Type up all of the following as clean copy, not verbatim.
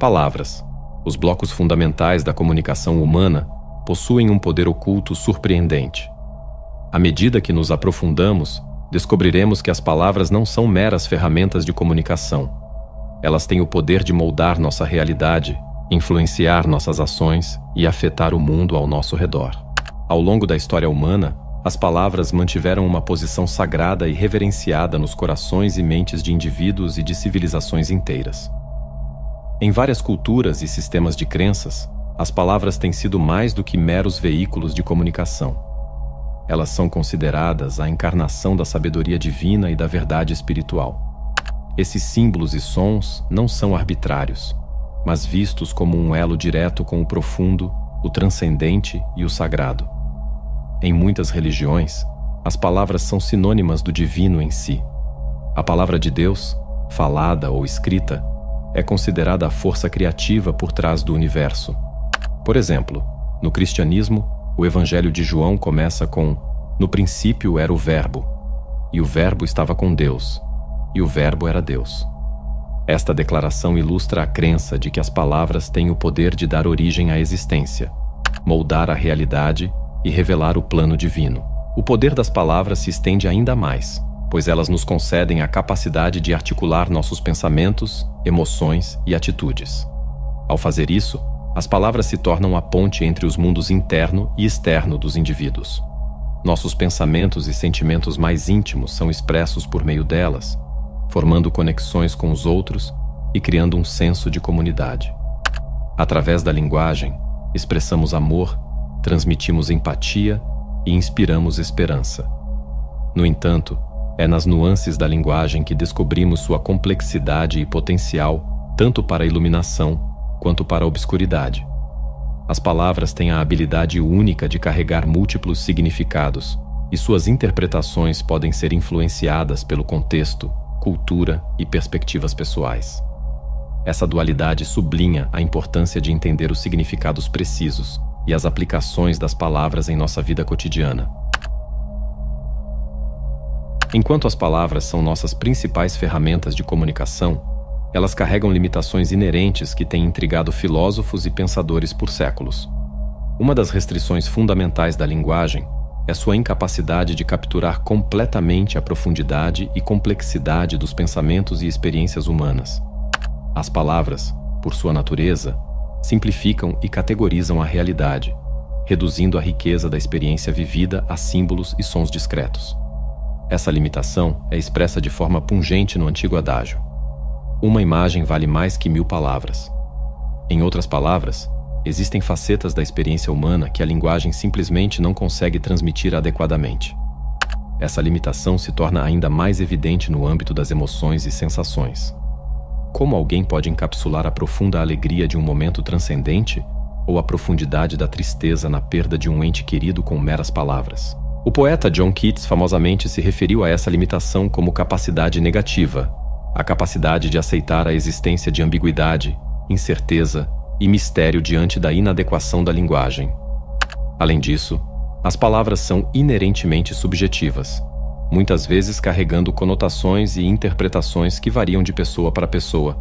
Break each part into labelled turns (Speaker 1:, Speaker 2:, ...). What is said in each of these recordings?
Speaker 1: Palavras, os blocos fundamentais da comunicação humana, possuem um poder oculto surpreendente. À medida que nos aprofundamos, descobriremos que as palavras não são meras ferramentas de comunicação. Elas têm o poder de moldar nossa realidade, influenciar nossas ações e afetar o mundo ao nosso redor. Ao longo da história humana, as palavras mantiveram uma posição sagrada e reverenciada nos corações e mentes de indivíduos e de civilizações inteiras. Em várias culturas e sistemas de crenças, as palavras têm sido mais do que meros veículos de comunicação. Elas são consideradas a encarnação da sabedoria divina e da verdade espiritual. Esses símbolos e sons não são arbitrários, mas vistos como um elo direto com o profundo, o transcendente e o sagrado. Em muitas religiões, as palavras são sinônimas do divino em si. A palavra de Deus, falada ou escrita, é considerada a força criativa por trás do universo. Por exemplo, no cristianismo, o Evangelho de João começa com: "No princípio era o Verbo, e o Verbo estava com Deus, e o Verbo era Deus." Esta declaração ilustra a crença de que as palavras têm o poder de dar origem à existência, moldar a realidade e revelar o plano divino. O poder das palavras se estende ainda mais, pois elas nos concedem a capacidade de articular nossos pensamentos, emoções e atitudes. Ao fazer isso, as palavras se tornam a ponte entre os mundos interno e externo dos indivíduos. Nossos pensamentos e sentimentos mais íntimos são expressos por meio delas, formando conexões com os outros e criando um senso de comunidade. Através da linguagem, expressamos amor, transmitimos empatia e inspiramos esperança. No entanto, é nas nuances da linguagem que descobrimos sua complexidade e potencial, tanto para a iluminação quanto para a obscuridade. As palavras têm a habilidade única de carregar múltiplos significados, e suas interpretações podem ser influenciadas pelo contexto, cultura e perspectivas pessoais. Essa dualidade sublinha a importância de entender os significados precisos e as aplicações das palavras em nossa vida cotidiana. Enquanto as palavras são nossas principais ferramentas de comunicação, elas carregam limitações inerentes que têm intrigado filósofos e pensadores por séculos. Uma das restrições fundamentais da linguagem é sua incapacidade de capturar completamente a profundidade e complexidade dos pensamentos e experiências humanas. As palavras, por sua natureza, simplificam e categorizam a realidade, reduzindo a riqueza da experiência vivida a símbolos e sons discretos. Essa limitação é expressa de forma pungente no antigo adágio: "Uma imagem vale mais que 1000 palavras." Em outras palavras, existem facetas da experiência humana que a linguagem simplesmente não consegue transmitir adequadamente. Essa limitação se torna ainda mais evidente no âmbito das emoções e sensações. Como alguém pode encapsular a profunda alegria de um momento transcendente ou a profundidade da tristeza na perda de um ente querido com meras palavras? O poeta John Keats famosamente se referiu a essa limitação como capacidade negativa, a capacidade de aceitar a existência de ambiguidade, incerteza e mistério diante da inadequação da linguagem. Além disso, as palavras são inerentemente subjetivas, muitas vezes carregando conotações e interpretações que variam de pessoa para pessoa,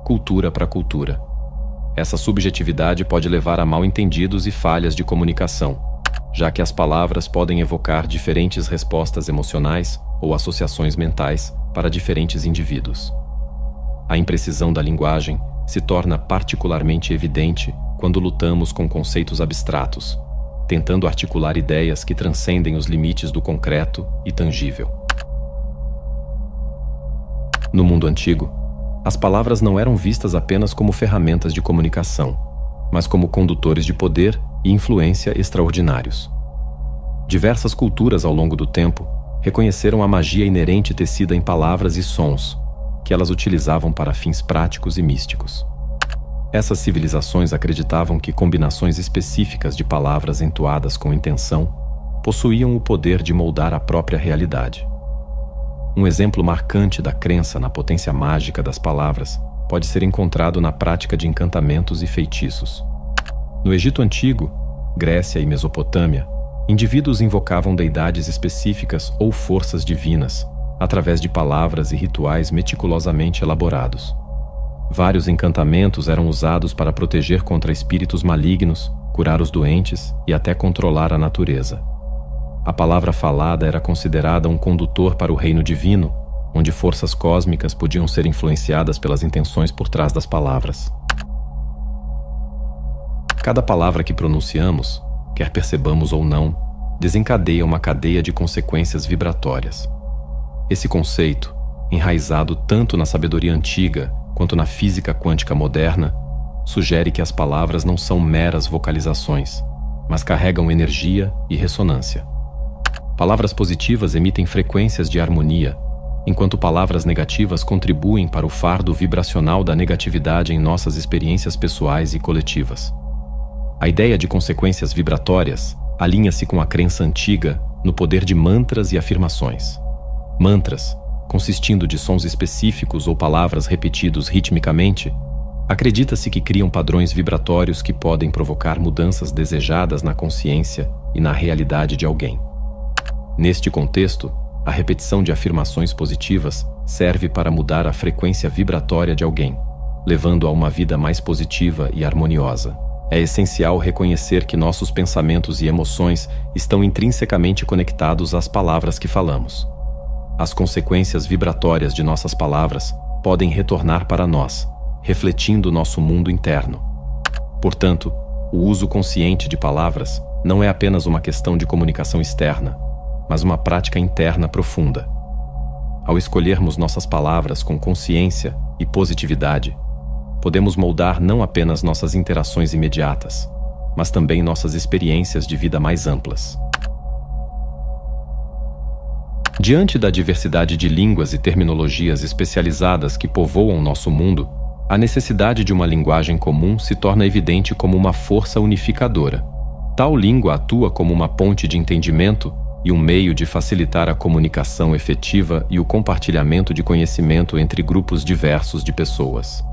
Speaker 1: cultura para cultura. Essa subjetividade pode levar a mal-entendidos e falhas de comunicação, já que as palavras podem evocar diferentes respostas emocionais ou associações mentais para diferentes indivíduos. A imprecisão da linguagem se torna particularmente evidente quando lutamos com conceitos abstratos, tentando articular ideias que transcendem os limites do concreto e tangível. No mundo antigo, as palavras não eram vistas apenas como ferramentas de comunicação, mas como condutores de poder e influência extraordinários. Diversas culturas ao longo do tempo reconheceram a magia inerente tecida em palavras e sons, que elas utilizavam para fins práticos e místicos. Essas civilizações acreditavam que combinações específicas de palavras entoadas com intenção possuíam o poder de moldar a própria realidade. Um exemplo marcante da crença na potência mágica das palavras pode ser encontrado na prática de encantamentos e feitiços. No Egito Antigo, Grécia e Mesopotâmia, indivíduos invocavam deidades específicas ou forças divinas, através de palavras e rituais meticulosamente elaborados. Vários encantamentos eram usados para proteger contra espíritos malignos, curar os doentes e até controlar a natureza. A palavra falada era considerada um condutor para o reino divino, onde forças cósmicas podiam ser influenciadas pelas intenções por trás das palavras. Cada palavra que pronunciamos, quer percebamos ou não, desencadeia uma cadeia de consequências vibratórias. Esse conceito, enraizado tanto na sabedoria antiga quanto na física quântica moderna, sugere que as palavras não são meras vocalizações, mas carregam energia e ressonância. Palavras positivas emitem frequências de harmonia, enquanto palavras negativas contribuem para o fardo vibracional da negatividade em nossas experiências pessoais e coletivas. A ideia de consequências vibratórias alinha-se com a crença antiga no poder de mantras e afirmações. Mantras, consistindo de sons específicos ou palavras repetidos ritmicamente, acredita-se que criam padrões vibratórios que podem provocar mudanças desejadas na consciência e na realidade de alguém. Neste contexto, a repetição de afirmações positivas serve para mudar a frequência vibratória de alguém, levando a uma vida mais positiva e harmoniosa. É essencial reconhecer que nossos pensamentos e emoções estão intrinsecamente conectados às palavras que falamos. As consequências vibratórias de nossas palavras podem retornar para nós, refletindo nosso mundo interno. Portanto, o uso consciente de palavras não é apenas uma questão de comunicação externa, mas uma prática interna profunda. Ao escolhermos nossas palavras com consciência e positividade, podemos moldar não apenas nossas interações imediatas, mas também nossas experiências de vida mais amplas. Diante da diversidade de línguas e terminologias especializadas que povoam nosso mundo, a necessidade de uma linguagem comum se torna evidente como uma força unificadora. Tal língua atua como uma ponte de entendimento e um meio de facilitar a comunicação efetiva e o compartilhamento de conhecimento entre grupos diversos de pessoas.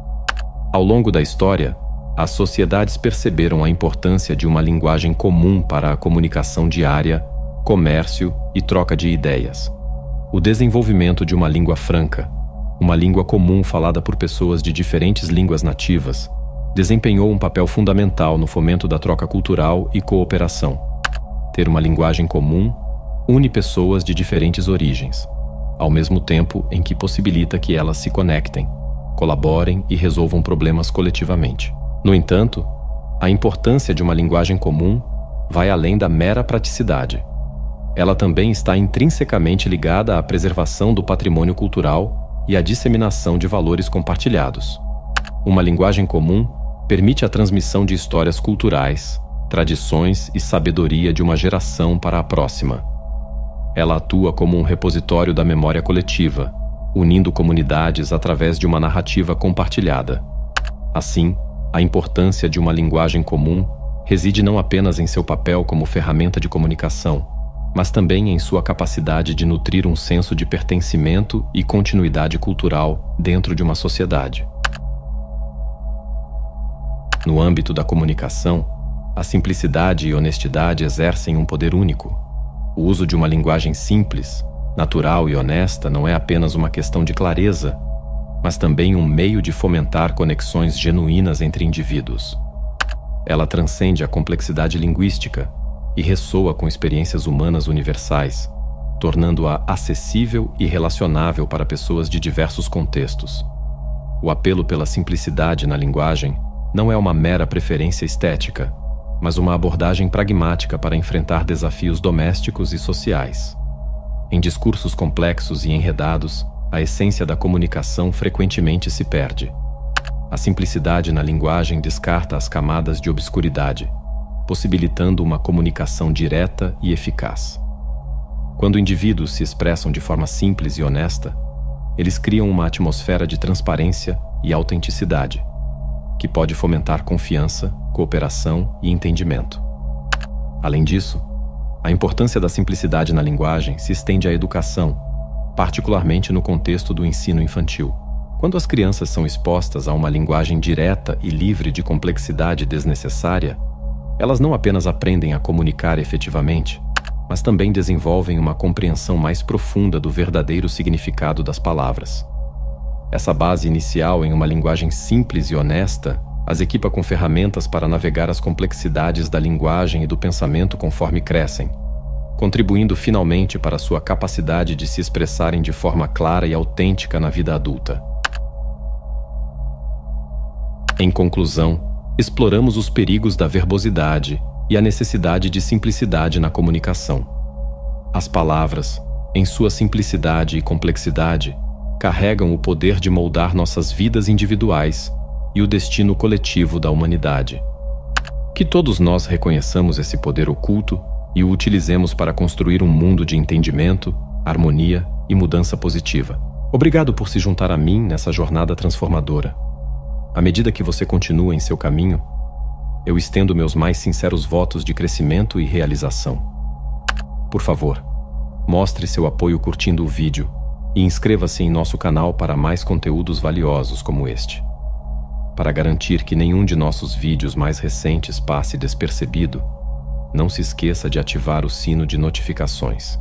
Speaker 1: Ao longo da história, as sociedades perceberam a importância de uma linguagem comum para a comunicação diária, comércio e troca de ideias. O desenvolvimento de uma língua franca, uma língua comum falada por pessoas de diferentes línguas nativas, desempenhou um papel fundamental no fomento da troca cultural e cooperação. Ter uma linguagem comum une pessoas de diferentes origens, ao mesmo tempo em que possibilita que elas se conectem, colaborem e resolvam problemas coletivamente. No entanto, a importância de uma linguagem comum vai além da mera praticidade. Ela também está intrinsecamente ligada à preservação do patrimônio cultural e à disseminação de valores compartilhados. Uma linguagem comum permite a transmissão de histórias culturais, tradições e sabedoria de uma geração para a próxima. Ela atua como um repositório da memória coletiva, unindo comunidades através de uma narrativa compartilhada. Assim, a importância de uma linguagem comum reside não apenas em seu papel como ferramenta de comunicação, mas também em sua capacidade de nutrir um senso de pertencimento e continuidade cultural dentro de uma sociedade. No âmbito da comunicação, a simplicidade e honestidade exercem um poder único. O uso de uma linguagem simples, natural e honesta não é apenas uma questão de clareza, mas também um meio de fomentar conexões genuínas entre indivíduos. Ela transcende a complexidade linguística e ressoa com experiências humanas universais, tornando-a acessível e relacionável para pessoas de diversos contextos. O apelo pela simplicidade na linguagem não é uma mera preferência estética, mas uma abordagem pragmática para enfrentar desafios domésticos e sociais. Em discursos complexos e enredados, a essência da comunicação frequentemente se perde. A simplicidade na linguagem descarta as camadas de obscuridade, possibilitando uma comunicação direta e eficaz. Quando indivíduos se expressam de forma simples e honesta, eles criam uma atmosfera de transparência e autenticidade, que pode fomentar confiança, cooperação e entendimento. Além disso, a importância da simplicidade na linguagem se estende à educação, particularmente no contexto do ensino infantil. Quando as crianças são expostas a uma linguagem direta e livre de complexidade desnecessária, elas não apenas aprendem a comunicar efetivamente, mas também desenvolvem uma compreensão mais profunda do verdadeiro significado das palavras. Essa base inicial em uma linguagem simples e honesta as equipa com ferramentas para navegar as complexidades da linguagem e do pensamento conforme crescem, contribuindo finalmente para sua capacidade de se expressarem de forma clara e autêntica na vida adulta. Em conclusão, exploramos os perigos da verbosidade e a necessidade de simplicidade na comunicação. As palavras, em sua simplicidade e complexidade, carregam o poder de moldar nossas vidas individuais e o destino coletivo da humanidade. Que todos nós reconheçamos esse poder oculto e o utilizemos para construir um mundo de entendimento, harmonia e mudança positiva. Obrigado por se juntar a mim nessa jornada transformadora. À medida que você continua em seu caminho, eu estendo meus mais sinceros votos de crescimento e realização. Por favor, mostre seu apoio curtindo o vídeo e inscreva-se em nosso canal para mais conteúdos valiosos como este. Para garantir que nenhum de nossos vídeos mais recentes passe despercebido, não se esqueça de ativar o sino de notificações.